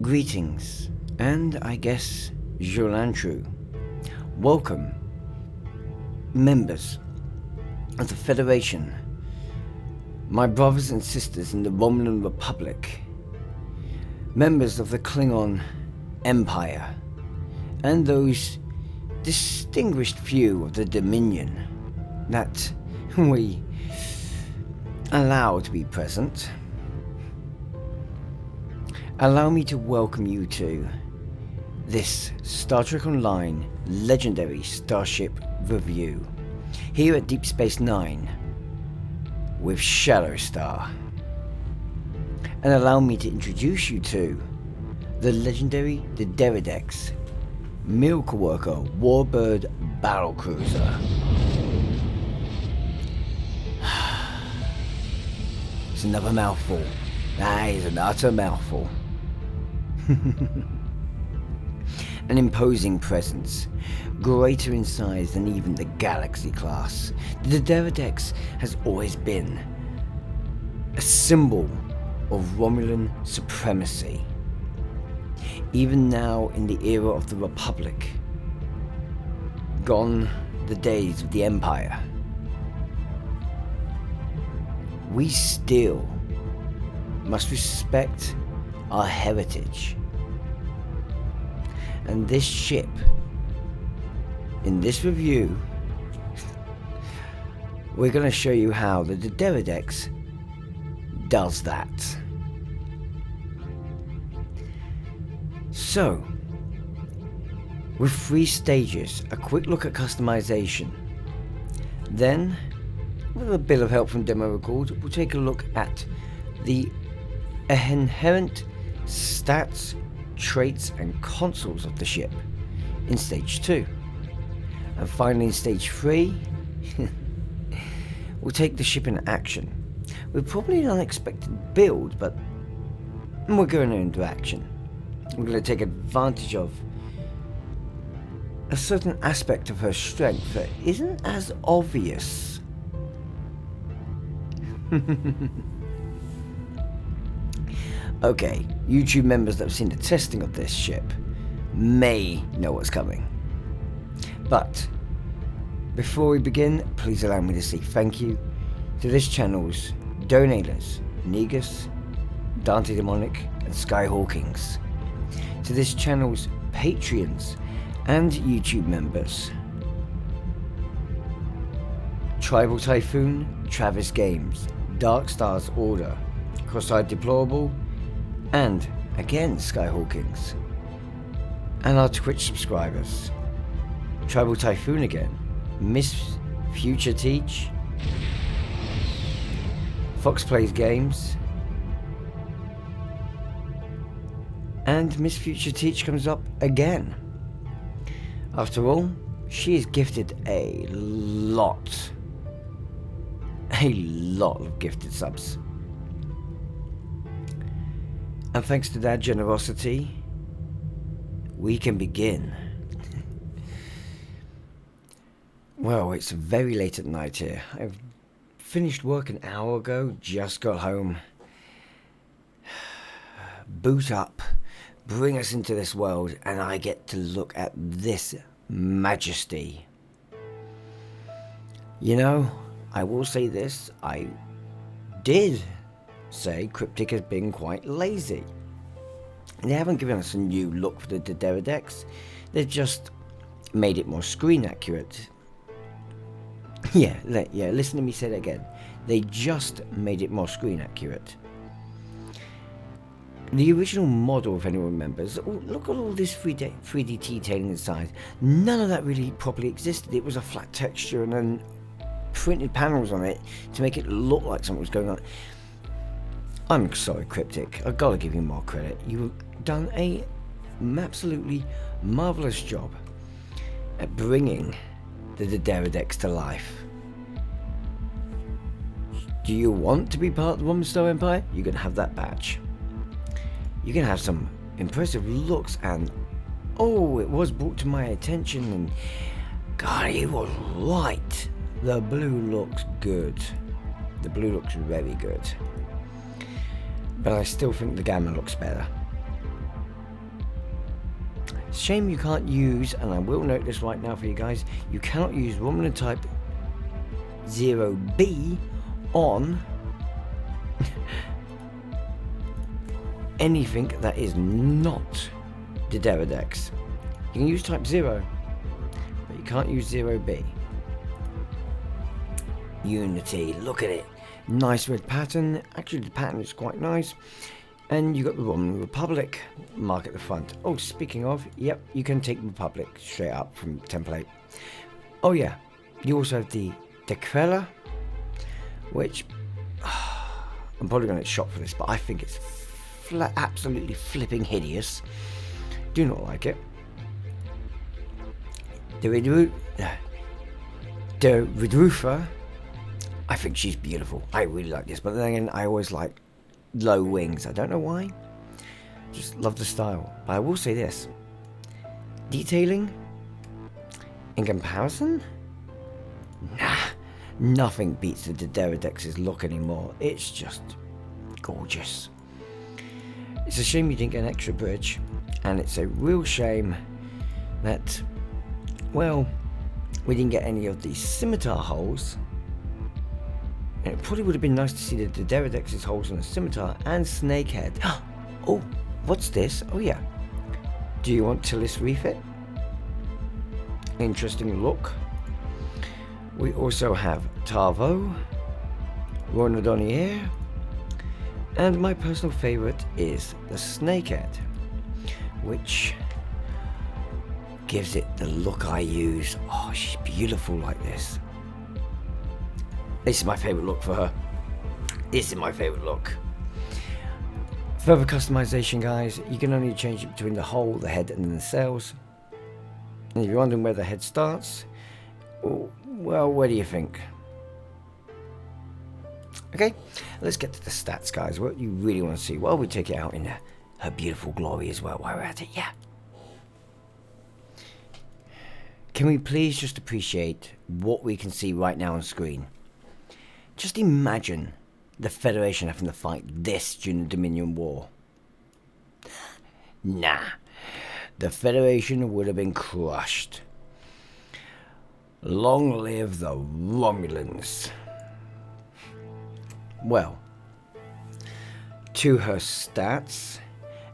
Greetings, and I guess Jolantru. Welcome, members of the Federation, my brothers and sisters in the Romulan Republic, members of the Klingon Empire, and those distinguished few of the Dominion that we allow to be present. Allow me to welcome you to this Star Trek Online Legendary Starship Review here at Deep Space Nine with Shadowstar. And allow me to introduce you to the legendary Deridex Miracle Worker Warbird Battlecruiser. It's another mouthful. That is an utter mouthful. An imposing presence, greater in size than even the Galaxy class. The Deridex has always been a symbol of Romulan supremacy. Even now in the era of the Republic, gone the days of the Empire, we still must respect our heritage. And this ship, in this review, we're going to show you how the Deridex does that. So, with 3 stages, a quick look at customization. Then, with a bit of help from Demo Record, we'll take a look at the inherent stats, traits and consoles of the ship in stage 2. And finally in stage 3, we'll take the ship in action. We're probably an unexpected build, but we're going into action. We're going to take advantage of a certain aspect of her strength that isn't as obvious. Okay, YouTube members that have seen the testing of this ship may know what's coming. But before we begin, please allow me to say thank you to this channel's donators, Negus, Dante Demonic and Skyhawkings, to this channel's Patreons and YouTube members, Tribal Typhoon, Travis Games, Dark Stars Order, Cross-Eyed Deplorable, and again Skyhawkings, and our Twitch subscribers, Tribal Typhoon again, Miss Future Teach, Fox Plays Games, and Miss Future Teach comes up again. After all, she is gifted a lot of gifted subs. And thanks to that generosity, we can begin. Well, it's very late at night here. I've finished work an hour ago, just got home. Boot up, bring us into this world, and I get to look at this majesty. You know, I will say this, I did say Cryptic has been quite lazy. They haven't given us a new look for the Deridex, they've just made it more screen accurate. Yeah, listen to me say that again. They just made it more screen accurate. The original model, if anyone remembers, look at all this 3D detailing inside. None of that really properly existed. It was a flat texture and then printed panels on it to make it look like something was going on. I'm sorry, Cryptic, I've got to give you more credit. You've done an absolutely marvellous job at bringing the Deridex to life. Do you want to be part of the Romulan Star Empire? You're going to have that badge. You're going to have some impressive looks, and oh, it was brought to my attention, and God, he was right. The blue looks good. The blue looks very good. But I still think the gamma looks better. Shame you can't use, and I will note this right now for you guys, you cannot use Romulan type 0B on anything that is not the Deradex. You can use type 0, but you can't use 0B. Unity, look at it. Nice red pattern. Actually, the pattern is quite nice. And you got the Roman Republic mark at the front. Oh, speaking of, yep, you can take Republic straight up from template. Oh yeah, you also have the Dekrella, which I'm probably going to get shot for this, but I think it's absolutely flipping hideous. Do not like it. The Redrufa, I think she's beautiful. I really like this, but then again, I always like low wings. I don't know why. Just love the style. But I will say this: detailing, in comparison, nah, nothing beats the Deradex's look anymore. It's just gorgeous. It's a shame you didn't get an extra bridge, and it's a real shame that, well, we didn't get any of these scimitar holes. And it probably would have been nice to see the Deradex's holes on the scimitar and snakehead. Oh, what's this? Oh yeah. Do you want Tillis refit? Interesting look. We also have Tarvo, Ronadonier, and my personal favourite is the snakehead, which gives it the look I use. Oh, she's beautiful like this. This is my favourite look for her. This is my favourite look. Further customization, guys, you can only change it between the hull, the head, and then the sails. And if you're wondering where the head starts, well, where do you think? Okay, let's get to the stats, guys. What you really want to see. Well, we take it out in her beautiful glory as well while we're at it, yeah. Can we please just appreciate what we can see right now on screen? Just imagine the Federation having to fight this during the Dominion War. Nah, the Federation would have been crushed. Long live the Romulans. Well, to her stats,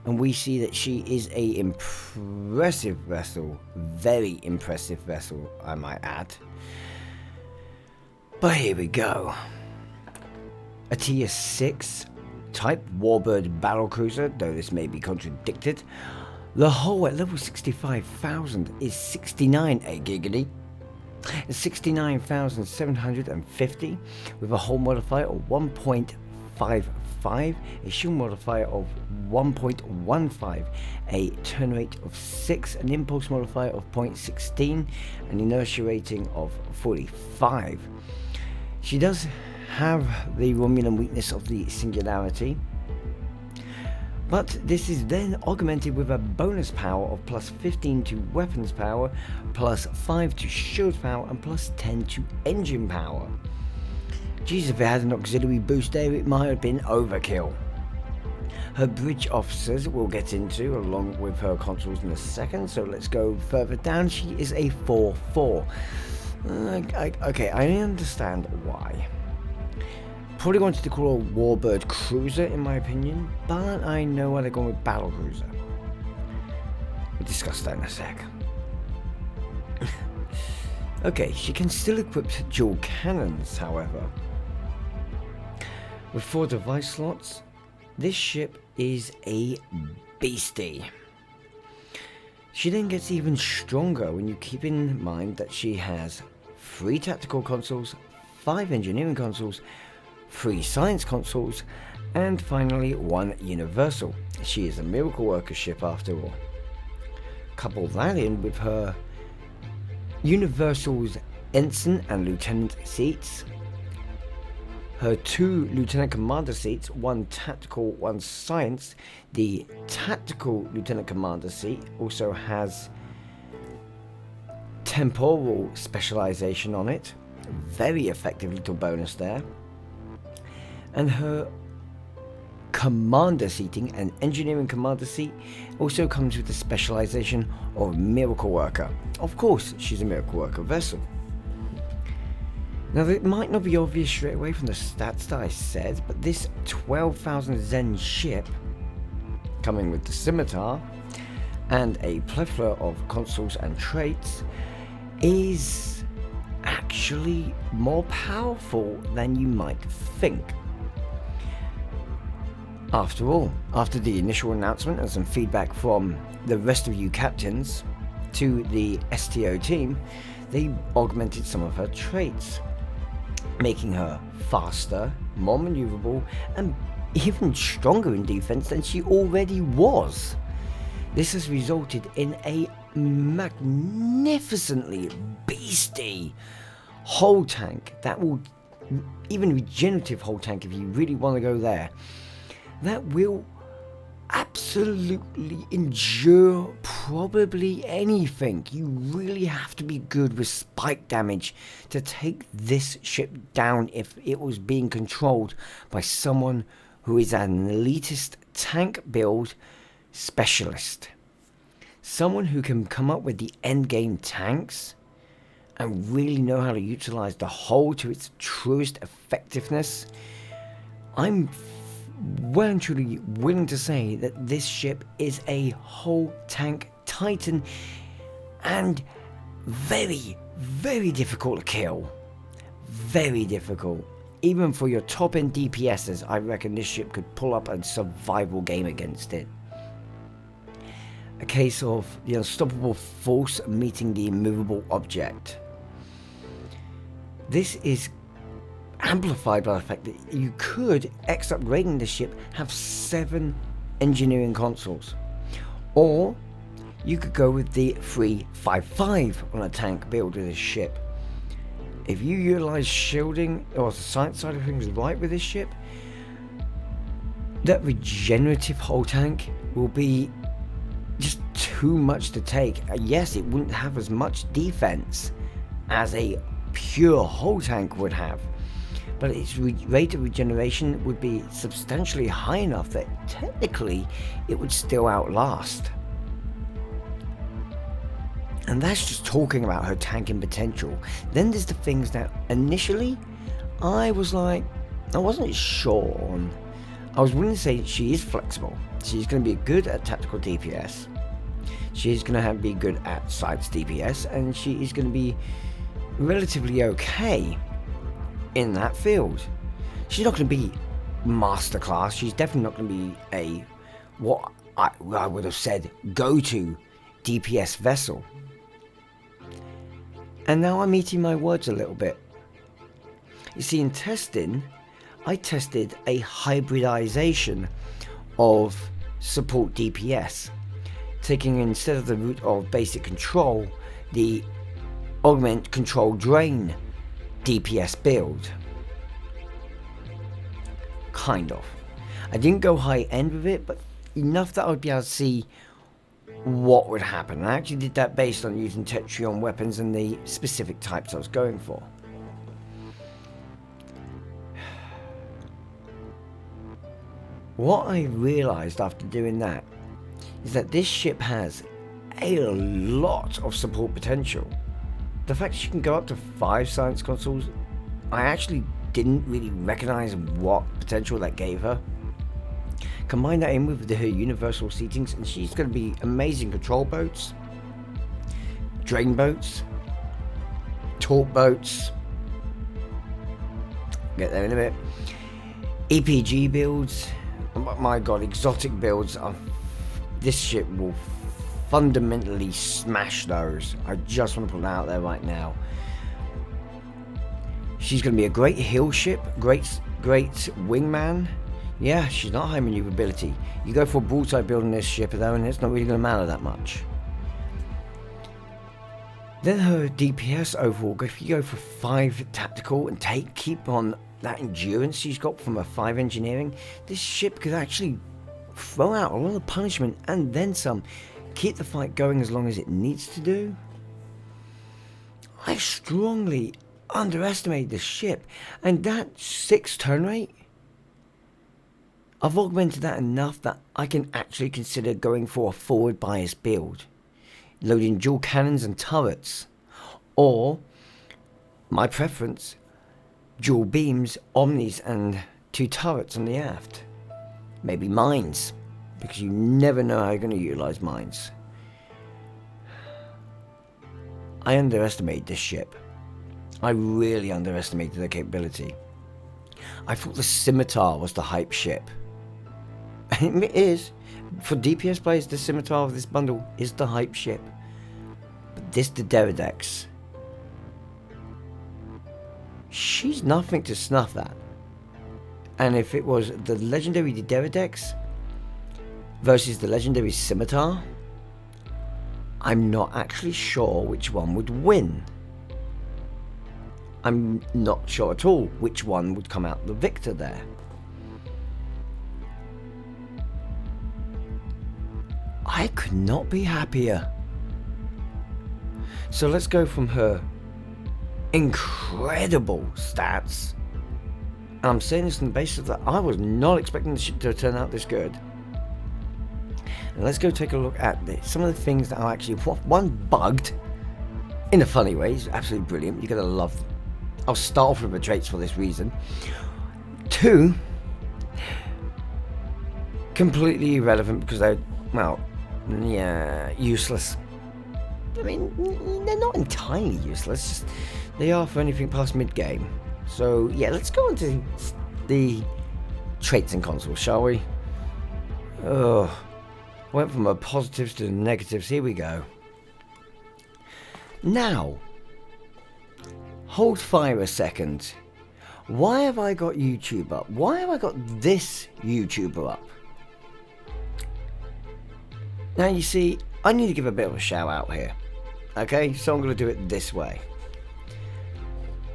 and we see that she is a impressive vessel, very impressive vessel, I might add. But here we go. A tier 6 type Warbird Battlecruiser, though this may be contradicted. The hull at level 65,000 is 69 a giggity. 69,750 with a hull modifier of 1.55, a shield modifier of 1.15, a turn rate of 6, an impulse modifier of 0.16, an inertia rating of 45. She does have the Romulan weakness of the singularity, but this is then augmented with a bonus power of plus 15 to weapons power, plus 5 to shield power, and plus 10 to engine power. Geez, if it had an auxiliary boost there, it might have been overkill. Her bridge officers we'll get into along with her consuls in a second, so let's go further down. She is a 4-4. Okay, I understand why. Probably wanted to call her Warbird Cruiser in my opinion, but I know why they're going with Battlecruiser. We'll discuss that in a sec. Okay, she can still equip dual cannons, however. With 4 device slots, this ship is a beastie. She then gets even stronger when you keep in mind that she has 3 tactical consoles, 5 engineering consoles, 3 science consoles, and finally 1 universal. She is a miracle worker ship after all. Couple that in with her universal's ensign and lieutenant seats, her 2 lieutenant commander seats, 1 tactical, 1 science. The tactical lieutenant commander seat also has temporal specialization on it, very effective little bonus there. And her commander seating, an engineering commander seat, also comes with the specialization of miracle worker. Of course, she's a miracle worker vessel. Now, it might not be obvious straight away from the stats that I said, but this 12,000 Zen ship, coming with the scimitar and a plethora of consoles and traits, is actually more powerful than you might think. After all, after the initial announcement and some feedback from the rest of you captains to the STO team, they augmented some of her traits, making her faster, more maneuverable, and even stronger in defense than she already was. This has resulted in a magnificently beastie hull tank that will, even regenerative hull tank if you really want to go there, that will absolutely endure probably anything. You really have to be good with spike damage to take this ship down if it was being controlled by someone who is an elitist tank build specialist. Someone who can come up with the endgame tanks and really know how to utilize the hull to its truest effectiveness. I'm well and truly willing to say that this ship is a hull tank titan and very, very difficult to kill. Very difficult. Even for your top end DPSs, I reckon this ship could pull up a survival game against it. A case of the unstoppable force meeting the immovable object. This is amplified by the fact that you could, X upgrading this ship, have 7 engineering consoles. Or you could go with the 355 on a tank build with this ship. If you utilize shielding or the science side of things right with this ship, that regenerative hull tank will be just too much to take. Yes, it wouldn't have as much defense as a pure hull tank would have, but its rate of regeneration would be substantially high enough that technically it would still outlast. And that's just talking about her tanking potential. Then there's the things that initially I wasn't sure on. I was willing to say she is flexible. She's going to be good at tactical DPS. She's going to be good at sights DPS, and she is going to be relatively okay in that field. She's not going to be masterclass. She's definitely not going to be a what I would have said go-to DPS vessel. And now I'm eating my words a little bit. You see, in testing, I tested a hybridization of support DPS, taking instead of the route of basic control, the augment control drain DPS build. Kind of. I didn't go high end with it, but enough that I would be able to see what would happen. I actually did that based on using Tetrion weapons and the specific types I was going for. What I realized after doing that is that this ship has a lot of support potential. The fact she can go up to 5 science consoles, I actually didn't really recognize what potential that gave her. Combine that in with her universal seatings, and she's going to be amazing control boats, drain boats, torque boats, get there in a bit, EPG builds. My god, exotic builds. This ship will fundamentally smash those. I just want to put that out there right now. She's going to be a great heal ship, great wingman. Yeah, she's not high maneuverability. You go for a bullseye build on this ship though, and it's not really going to matter that much. Then her DPS overall, if you go for 5 tactical and keep on that endurance she's got from a 5 engineering, this ship could actually throw out a lot of punishment and then some. Keep the fight going as long as it needs to do. I strongly underestimated this ship, and that 6 turn rate, I've augmented that enough that I can actually consider going for a forward bias build, loading dual cannons and turrets, or my preference, dual beams, omnis, and 2 turrets on the aft. Maybe mines, because you never know how you're going to utilize mines. I underestimated this ship. I really underestimated their capability. I thought the Scimitar was the hype ship. And it is. For DPS players, the Scimitar of this bundle is the hype ship. But this, the Deridex, she's nothing to snuff at. And if it was the legendary Deridex versus the legendary Scimitar, I'm not actually sure which one would win. I'm not sure at all which one would come out the victor there. I could not be happier. So let's go from her incredible stats. And I'm saying this on the basis that I was not expecting this to turn out this good. And let's go take a look at some of the things that are actually, one, bugged in a funny way. It's absolutely brilliant. You're going to love them. I'll start off with the traits for this reason. 2, completely irrelevant because they're, well, yeah, useless. I mean, they're not entirely useless, just they are for anything past mid-game. So, yeah, let's go on to the traits and consoles, shall we? Oh, went from the positives to the negatives. Here we go. Now, hold fire a second. Why have I got YouTube up? Why have I got this YouTuber up? Now, you see, I need to give a bit of a shout out here. Okay, so I'm going to do it this way.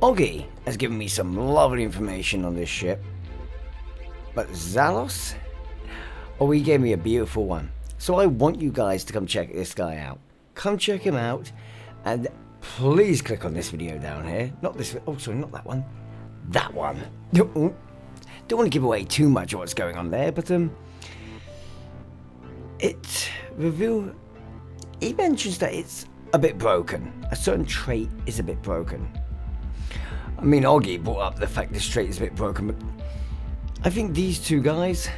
Oggy has given me some lovely information on this ship. But Zalos? Oh, he gave me a beautiful one. So I want you guys to come check this guy out. Come check him out. And please click on this video down here. Not this, oh sorry, not that one. That one. Don't want to give away too much of what's going on there, but he mentions that it's a bit broken. A certain trait is a bit broken. I mean, Oggy brought up the fact this trait is a bit broken, but I think these two guys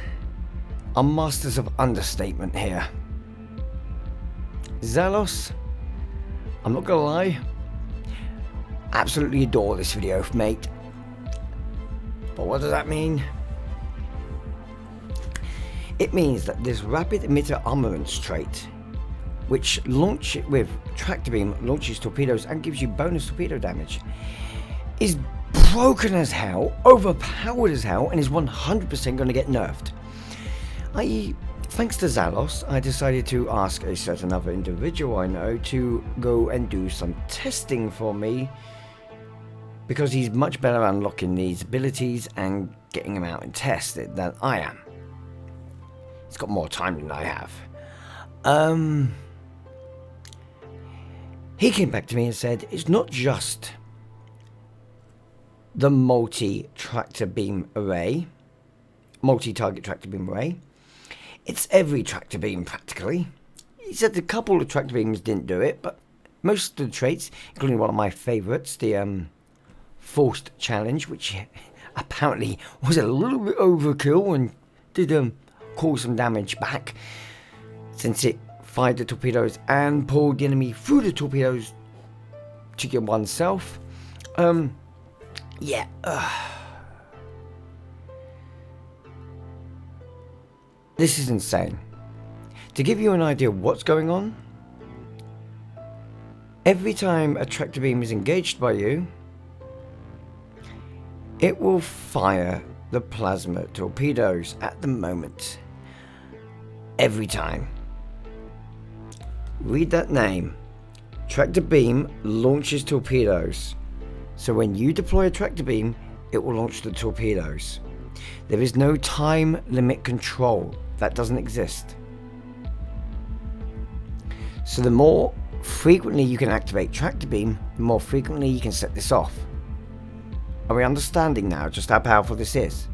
are masters of understatement here. Zalos, I'm not gonna lie, absolutely adore this video, mate. But what does that mean? It means that this rapid emitter armaments trait, which launch it with tractor beam, launches torpedoes and gives you bonus torpedo damage, is broken as hell, overpowered as hell, and is 100% going to get nerfed. I.e., thanks to Zalos, I decided to ask a certain other individual I know to go and do some testing for me, because he's much better at unlocking these abilities and getting them out and tested than I am. He's got more time than I have. He came back to me and said, it's not just the multi-target tractor beam array. It's every tractor beam practically. He said a couple of tractor beams didn't do it, but most of the traits, including one of my favourites, the forced challenge, which apparently was a little bit overkill and did cause some damage back, since it fired the torpedoes and pulled the enemy through the torpedoes to get oneself. Yeah. This is insane. To give you an idea of what's going on, every time a tractor beam is engaged by you, it will fire the plasma torpedoes at the moment. Every time. Read that name. Tractor beam launches torpedoes. So when you deploy a tractor beam, it will launch the torpedoes. There is no time limit control. That doesn't exist. So the more frequently you can activate tractor beam, the more frequently you can set this off. Are we understanding now just how powerful this is?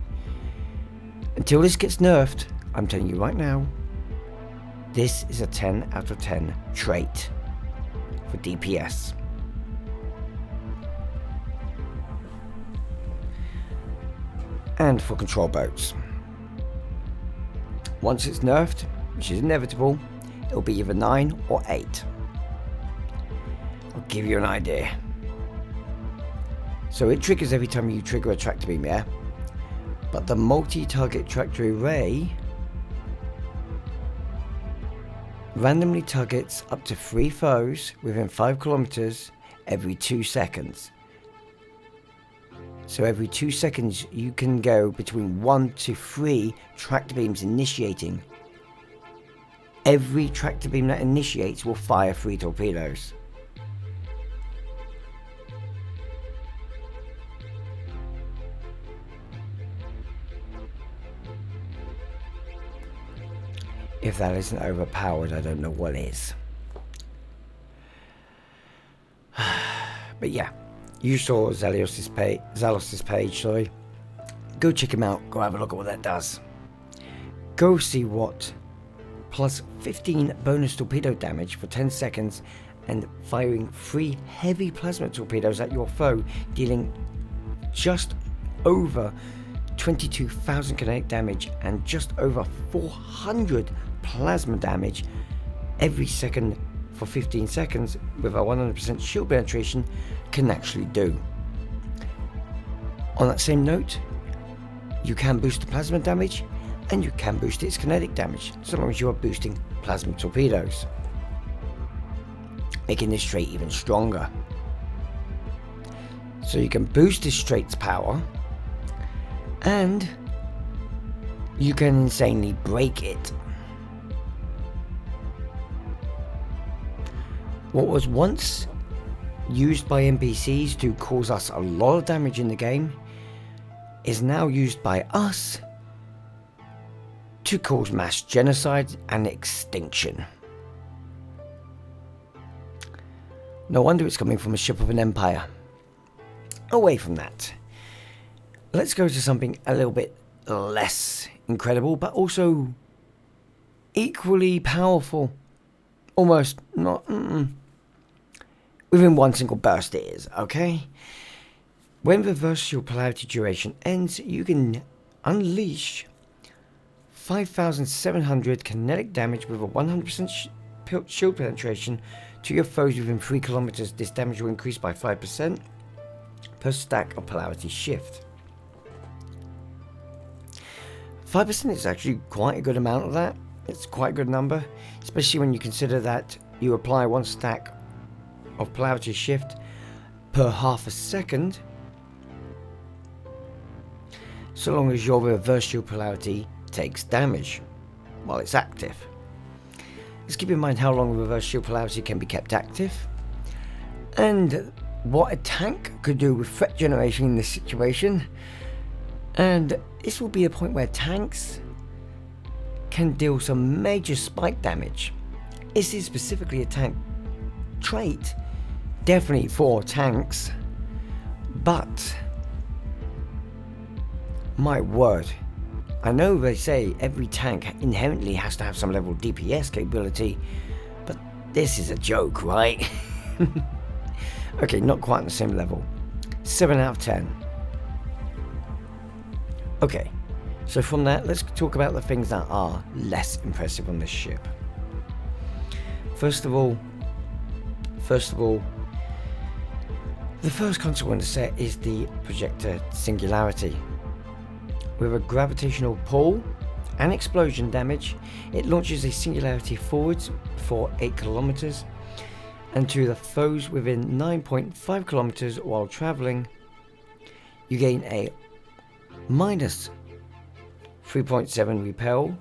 Until this gets nerfed, I'm telling you right now, this is a 10 out of 10 trait for DPS. And for control boats. Once it's nerfed, which is inevitable, it'll be either 9 or 8. I'll give you an idea. So it triggers every time you trigger a tractor beam, yeah? But the multi-target tractor array randomly targets up to 3 foes within 5 kilometers every 2 seconds. So every 2 seconds you can go between 1 to 3 tractor beams initiating. Every tractor beam that initiates will fire 3 torpedoes. If that isn't overpowered, I don't know what is. But yeah, you saw Zalos's page, sorry. Go check him out, go have a look at what that does. Go see what plus 15 bonus torpedo damage for 10 seconds and firing 3 heavy plasma torpedoes at your foe, dealing just over 22,000 kinetic damage and just over 400 plasma damage every second for 15 seconds with a 100% shield penetration can actually do. On that same note, you can boost the plasma damage and you can boost its kinetic damage so long as you are boosting plasma torpedoes, making this trait even stronger. So you can boost this trait's power and you can insanely break it. What was once used by NPCs to cause us a lot of damage in the game is now used by us to cause mass genocide and extinction. No wonder it's coming from a ship of an empire. Away from that, let's go to something a little bit less incredible, but also equally powerful. Almost not within one single burst it is, okay? When reverse your polarity duration ends, you can unleash 5,700 kinetic damage with a 100% shield penetration to your foes within 3 kilometers. This damage will increase by 5% per stack of polarity shift. 5% is actually quite a good amount of that. It's quite a good number, especially when you consider that you apply 1 stack of polarity shift per half a second, so long as your reverse shield polarity takes damage while it's active. Let's keep in mind how long reverse shield polarity can be kept active and what a tank could do with threat generation in this situation. And this will be a point where tanks can deal some major spike damage. This is specifically a tank trait, definitely for tanks, but my word, I know they say every tank inherently has to have some level of DPS capability, but this is a joke, right? Okay, not quite on the same level. 7 out of 10. Okay, so from that, let's talk about the things that are less impressive on this ship. First of all, the first console in the set is the projector singularity. With a gravitational pull and explosion damage, it launches a singularity forwards for 8 kilometers and to the foes within 9.5 kilometers while traveling. You gain a minus 3.7 repel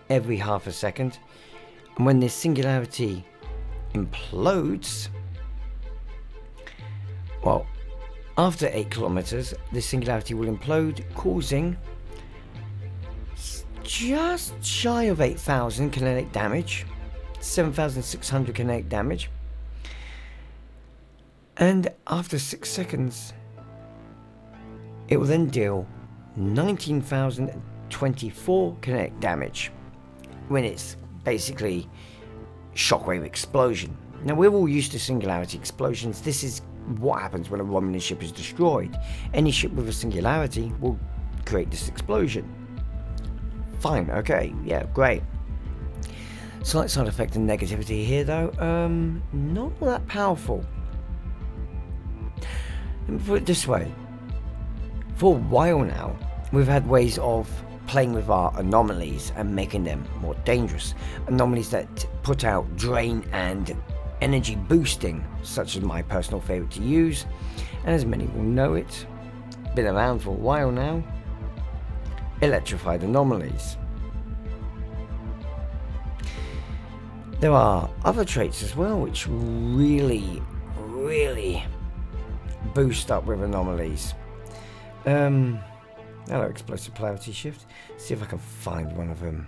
every half a second, and when this singularity implodes, well, after 8 kilometers, this singularity will implode, causing just shy of 8,000 kinetic damage, 7,600 kinetic damage, and after 6 seconds, it will then deal 19,000 24 kinetic damage when it's basically shockwave explosion. Now, we're all used to singularity explosions. This is what happens when a Romulan ship is destroyed. Any ship with a singularity will create this explosion. Fine, okay, yeah, great. Slight side effect and negativity here, though. Not all that powerful. Let me put it this way. For a while now, we've had ways of playing with our anomalies and making them more dangerous. Anomalies that put out drain and energy boosting, such as my personal favourite to use, and as many will know it, been around for a while now, electrified anomalies. There are other traits as well which really boost up with anomalies. Hello, explosive polarity shift. See if I can find one of them.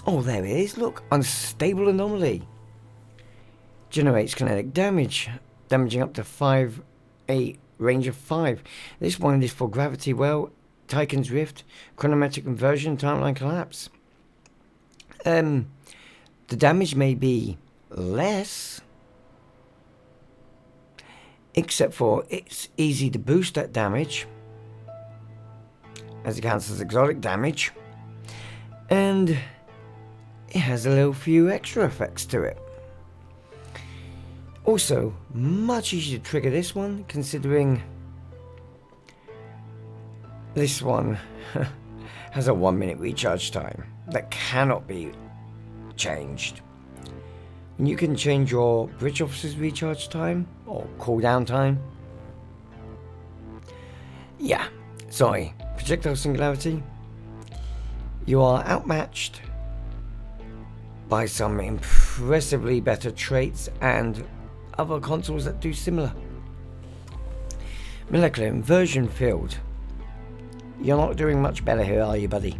Oh, there it is. Look, unstable anomaly. Generates kinetic damage, damaging up to 5-8, range of 5. This one is for gravity well, Tychon's Rift, chronometric inversion, timeline collapse. The damage may be less, except for it's easy to boost that damage, as it counts as exotic damage, and it has a little few extra effects to it. Also, much easier to trigger this one, considering this one has a 1-minute recharge time that cannot be changed. And you can change your bridge officer's recharge time or cooldown time. Yeah, sorry, projectile singularity. You are outmatched by some impressively better traits and other consoles that do similar. Molecular inversion field. You're not doing much better here, are you, buddy?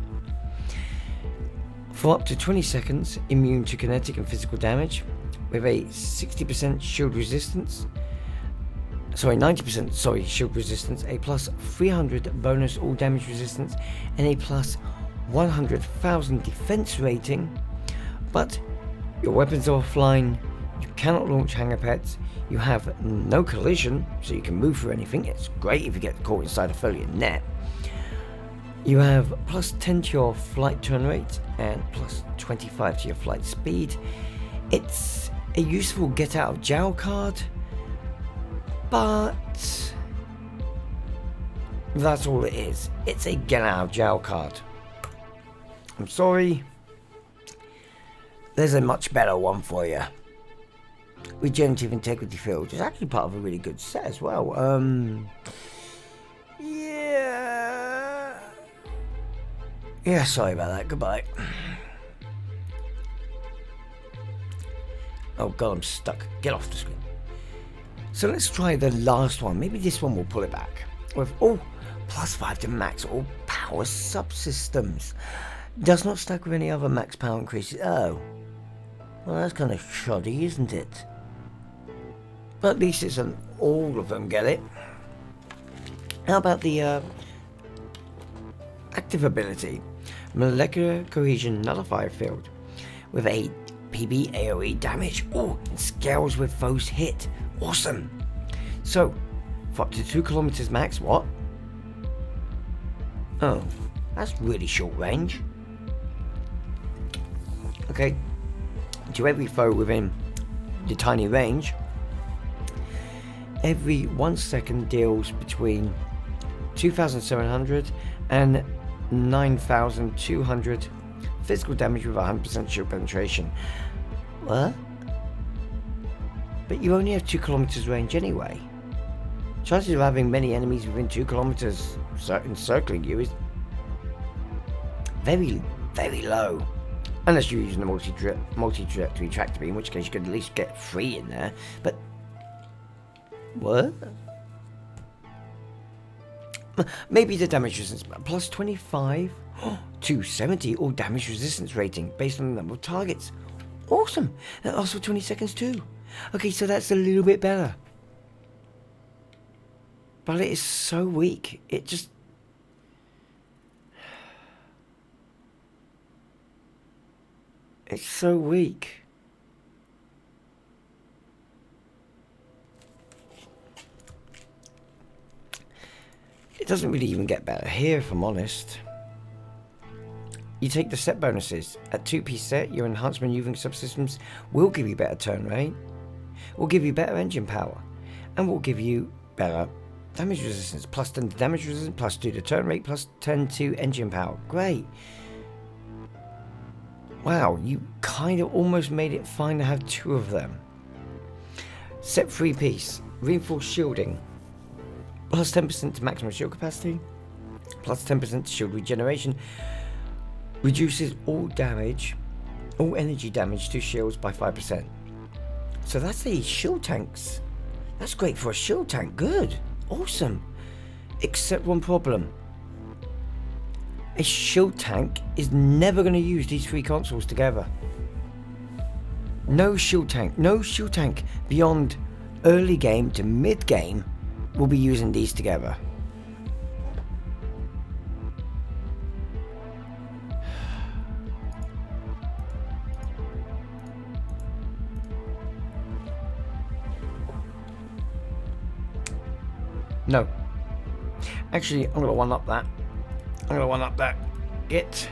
For up to 20 seconds, immune to kinetic and physical damage, with a 60% shield resistance. 90% shield resistance, a plus 300 bonus all damage resistance, and a plus 100,000 defense rating. But your weapons are offline, you cannot launch hangar pets, you have no collision, so you can move through anything. It's great if you get caught inside a foliate net. You have plus 10 to your flight turn rate and plus 25 to your flight speed. It's a useful get out of jail card, but that's all it is. It's a get out of jail card. I'm sorry. There's a much better one for you. Regenerative integrity field is actually part of a really good set as well. Yeah, sorry about that. Goodbye. Oh god, I'm stuck. Get off the screen. So let's try the last one. Maybe this one will pull it back. With plus 5 to max all power subsystems. Does not stack with any other max power increases. Oh. Well, that's kind of shoddy, isn't it? But at least it's all of them get it. How about the active ability? Molecular Cohesion Nullifier Field. With a PB AoE damage. Oh, and scales with foes hit. Awesome. So, for up to 2 kilometers max, what? Oh, that's really short range. Okay. To every foe within the tiny range, every 1 second deals between 2,700 and 9,200 physical damage with 100% shield penetration. What? But you only have 2 kilometers range anyway. Chances of having many enemies within 2 kilometers encircling you is very, very low. Unless you're using a multi-trajectory tractor beam, in which case you could at least get 3 in there. But what? Maybe the damage resistance plus 25 to 70 all damage resistance rating based on the number of targets. Awesome. That lasts for 20 seconds too. Okay, so that's a little bit better. But it is so weak. It just... It's so weak. It doesn't really even get better here, if I'm honest. You take the set bonuses. At 2-piece set, your enhanced maneuvering subsystems will give you better turn rate, will give you better engine power, and will give you better damage resistance. Plus 10 to damage resistance, plus 2 to turn rate, plus 10 to engine power. Great. Wow, you kind of almost made it fine to have 2 of them. Set 3-piece. Reinforced shielding. Plus 10% to maximum shield capacity. Plus 10% to shield regeneration. Reduces all energy damage to shields by 5%. So that's the shield tanks. That's great for a shield tank. Good. Awesome. Except one problem. A shield tank is never going to use these 3 consoles together. No shield tank beyond early game to mid game will be using these together. No. Actually, I'm going to one-up that. Get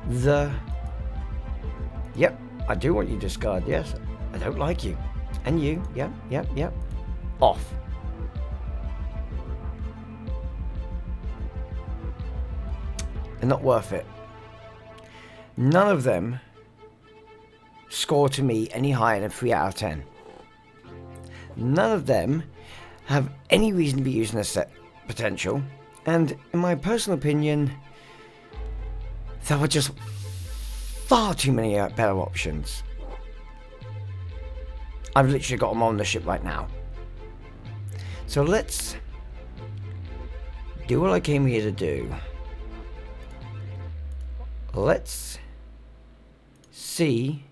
the... Yep, I do want you to discard, yes. I don't like you. And you, yep. Off. They're not worth it. None of them score to me any higher than 3 out of 10. None of them have any reason to be using a set potential, and in my personal opinion, there were just far too many better options. I've literally got them on the ship right now. So let's do what I came here to do. Let's see.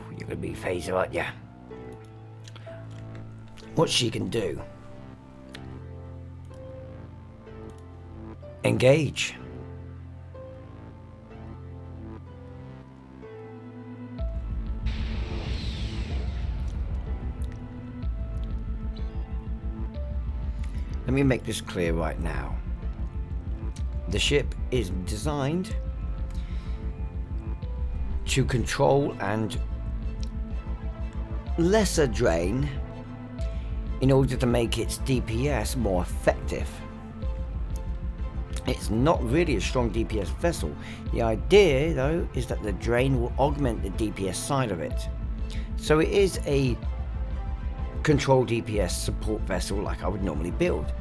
You're gonna be phaser, aren't you? What she can do. Engage. Let me make this clear right now. The ship is designed to control and lesser drain in order to make its DPS more effective. It's not really a strong DPS vessel. The idea, though, is that the drain will augment the DPS side of it. So it is a control DPS support vessel like I would normally build,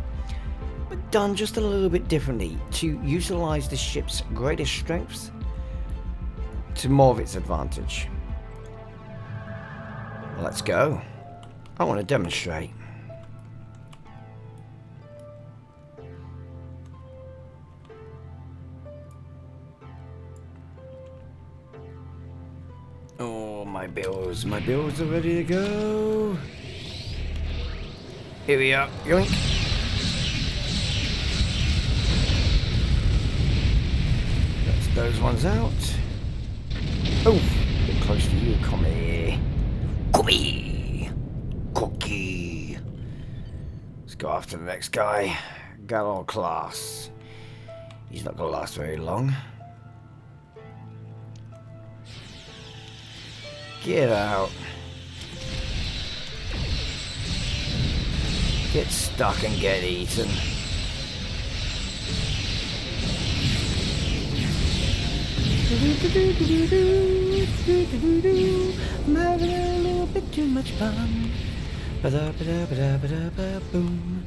but done just a little bit differently to utilize the ship's greatest strengths to more of its advantage. Let's go. I want to demonstrate. Oh, my bills are ready to go. Here we are, yoink. That's those ones out. Oh, a bit close to you, Commie. Cookie. Let's go after the next guy. Galor class. He's not gonna last very long. Get out. Get stuck and get eaten. I'm having a little bit too much fun. Ba-da-ba-da-ba-da-ba-da-ba-boom.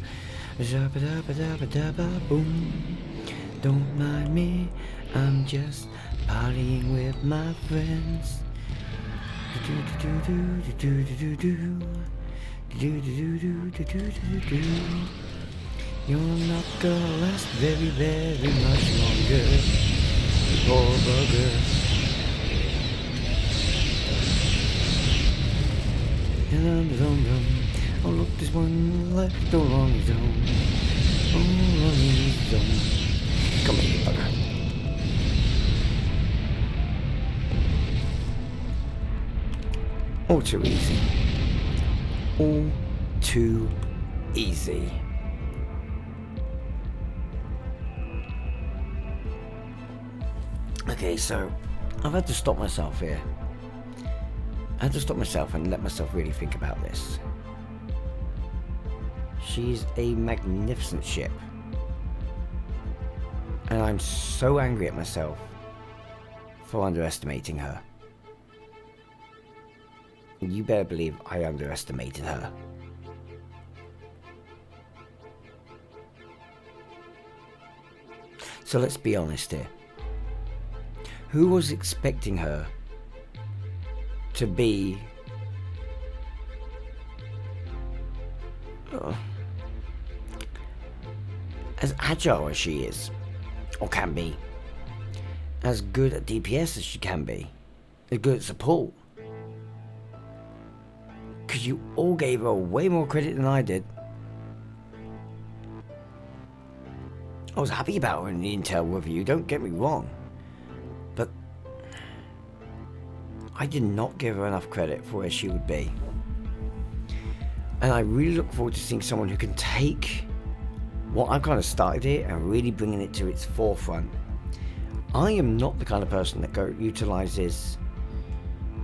Ba-da-ba-da-ba-da-ba-boom. Don't mind me, I'm just partying with my friends. You're not gonna last very, very much longer. Poor bugger. Oh look, there's one left all on his own. All on his own. Come here, bugger. All too easy. All too easy. Okay, so I've had to stop myself here. I had to stop myself and let myself really think about this. She's a magnificent ship. And I'm so angry at myself for underestimating her. You better believe I underestimated her. So let's be honest here. Who was expecting her to be as agile as she is, or can be, as good at DPS as she can be, as good at support? Because you all gave her way more credit than I did. I was happy about her in the intel review, don't get me wrong. But I did not give her enough credit for where she would be. And I really look forward to seeing someone who can take what I've kind of started here and really bringing it to its forefront. I am not the kind of person that utilizes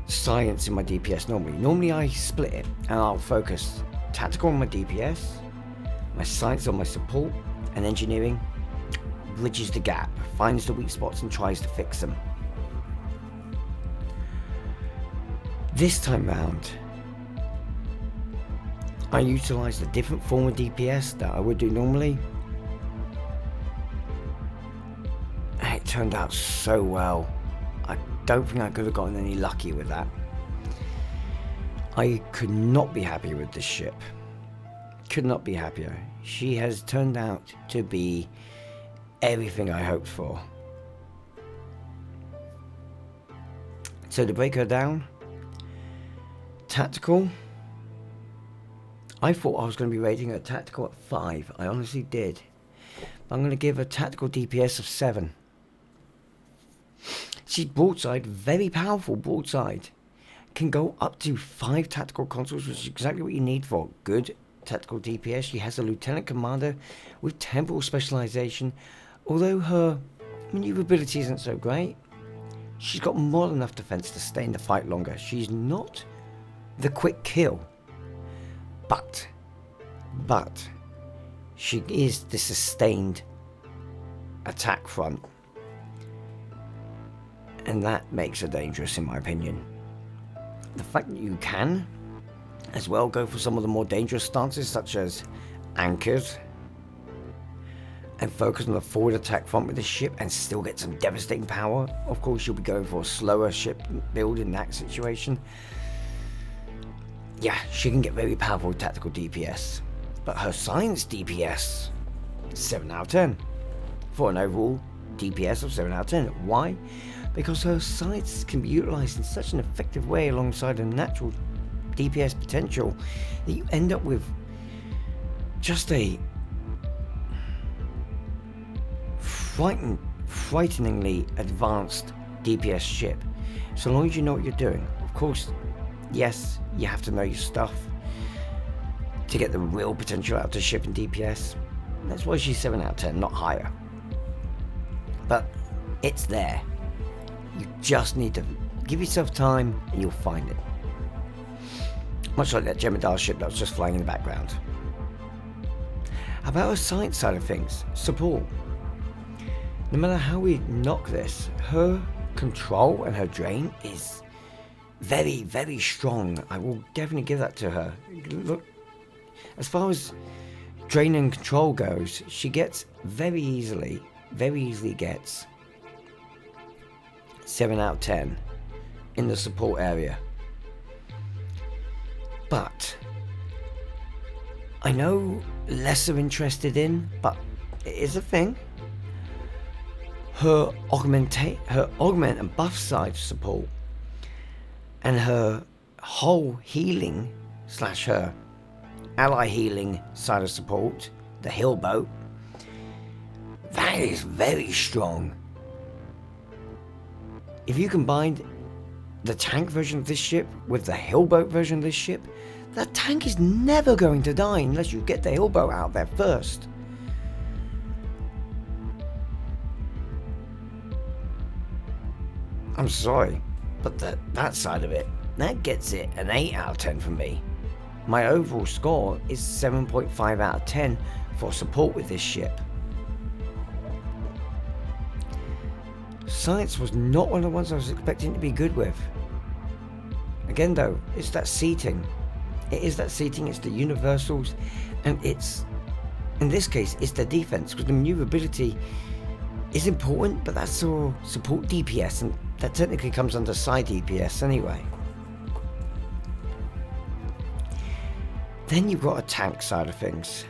science in my DPS normally. Normally I split it and I'll focus tactical on my DPS, my science on my support, and engineering bridges the gap, finds the weak spots and tries to fix them. This time round, I utilised a different form of DPS that I would do normally. And it turned out so well. I don't think I could have gotten any luckier with that. I could not be happy with this ship. Could not be happier. She has turned out to be everything I hoped for. So to break her down, tactical, I thought I was going to be rating her tactical at 5. I honestly did. But I'm going to give her tactical DPS of 7. She's broadside, very powerful broadside. Can go up to 5 tactical consoles, which is exactly what you need for good tactical DPS. She has a lieutenant commander with temporal specialization. Although her maneuverability isn't so great, she's got more than enough defense to stay in the fight longer. She's not the quick kill, but she is the sustained attack front, and that makes her dangerous in my opinion. The fact that you can as well go for some of the more dangerous stances such as anchors and focus on the forward attack front with the ship and still get some devastating power. Of course you'll be going for a slower ship build in that situation. Yeah, she can get very powerful tactical DPS, but her science DPS, 7 out of 10. For an overall DPS of 7 out of 10. Why? Because her science can be utilized in such an effective way alongside a natural DPS potential that you end up with just a frighteningly advanced DPS ship, so long as you know what you're doing. Of course, yes, you have to know your stuff to get the real potential out of the ship in DPS. That's why she's 7 out of 10, not higher. But it's there. You just need to give yourself time and you'll find it. Much like that Jem'Hadar ship that was just flying in the background. How about her science side of things? Support. No matter how we knock this, her control and her drain is very, very strong. I will definitely give that to her. Look, as far as drain and control goes, she gets very easily gets 7 out of 10 in the support area. But I know less are interested in, but it is a thing. Her augment and buff side support and her whole healing slash her ally healing side of support, the hill boat, that is very strong. If you combine the tank version of this ship with the hill boat version of this ship, that tank is never going to die unless you get the hill boat out there first. I'm sorry, but that side of it, that gets it an 8 out of 10 from me. My overall score is 7.5 out of 10 for support with this ship. Science was not one of the ones I was expecting to be good with. Again though, it's that seating. It is that seating, it's the universals, and it's, in this case, it's the defense, because the maneuverability is important, but that's all support DPS, and that technically comes under side DPS anyway. Then you've got a tank side of things.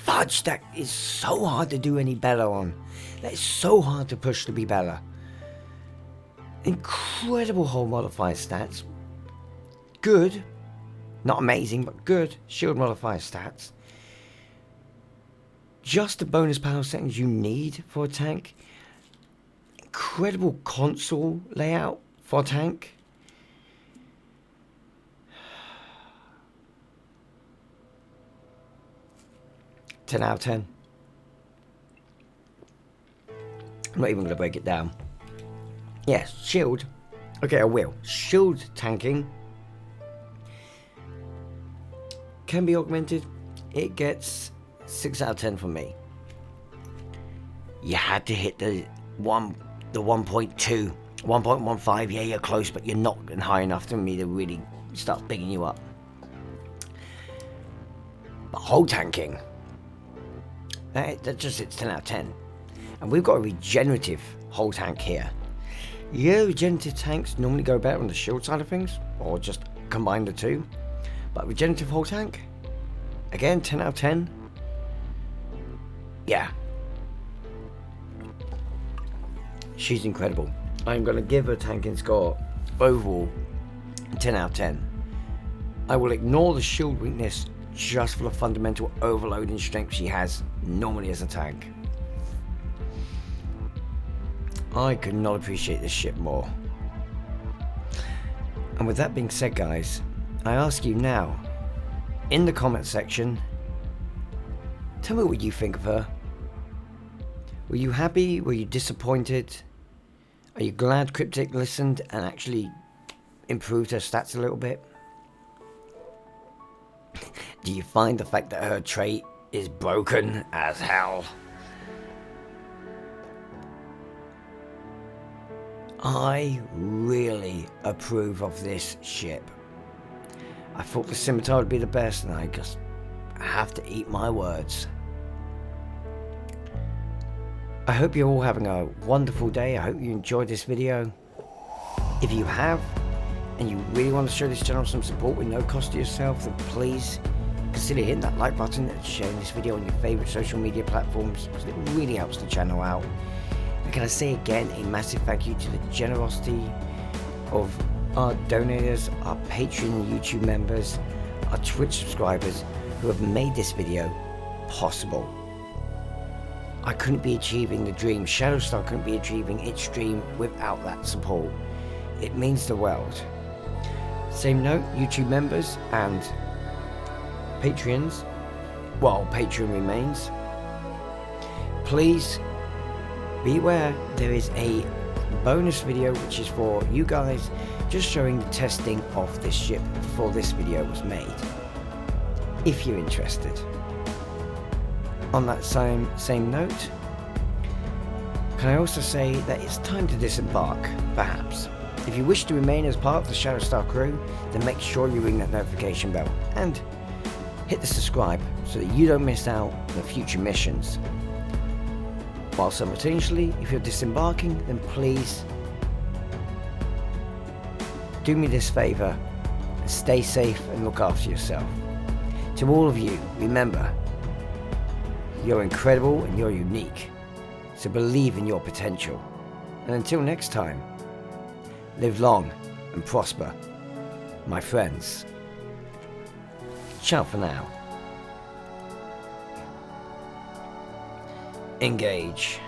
Fudge, that is so hard to do any better on. That is so hard to push to be better. Incredible hull modifier stats. Good, not amazing, but good shield modifier stats. Just the bonus power settings you need for a tank. Incredible console layout for a tank. Ten out of 10. I'm not even going to break it down. Yes, shield. Okay, I will. Shield tanking can be augmented. It gets 6 out of 10 from me. You had to hit the 1.2, 1.15. Yeah, you're close, but you're not high enough for me to really start bigging you up. But hull tanking, that just hits 10 out of 10. And we've got a regenerative hull tank here. Yeah, regenerative tanks normally go better on the shield side of things, or just combine the two. But regenerative hull tank, again, 10 out of 10. Yeah. She's incredible. I'm going to give her tanking score overall 10 out of 10. I will ignore the shield weakness just for the fundamental overloading strength she has normally as a tank. I could not appreciate this ship more. And with that being said, guys, I ask you now, in the comment section, tell me what you think of her. Were you happy? Were you disappointed? Are you glad Cryptic listened and actually improved her stats a little bit? Do you find the fact that her trait is broken as hell? I really approve of this ship. I thought the scimitar would be the best, and I just have to eat my words. I hope you're all having a wonderful day. I hope you enjoyed this video. If you have, and you really want to show this channel some support with no cost to yourself, then please consider hitting that like button and sharing this video on your favorite social media platforms, because it really helps the channel out. And can I say again, a massive thank you to the generosity of our donators, our Patreon and YouTube members, our Twitch subscribers who have made this video possible. I couldn't be achieving the dream, Shadowstar couldn't be achieving its dream without that support. It means the world. Same note, YouTube members and Patreons, while Patreon remains, please beware, there is a bonus video which is for you guys, just showing the testing of this ship before this video was made, if you're interested. On that same note, can I also say that it's time to disembark, perhaps. If you wish to remain as part of the Shadowstar crew, then make sure you ring that notification bell and hit the subscribe so that you don't miss out on the future missions. While simultaneously, if you're disembarking, then please do me this favor and stay safe and look after yourself. To all of you, remember, you're incredible and you're unique, so believe in your potential. And until next time, live long and prosper. my friends. Ciao for now. Engage.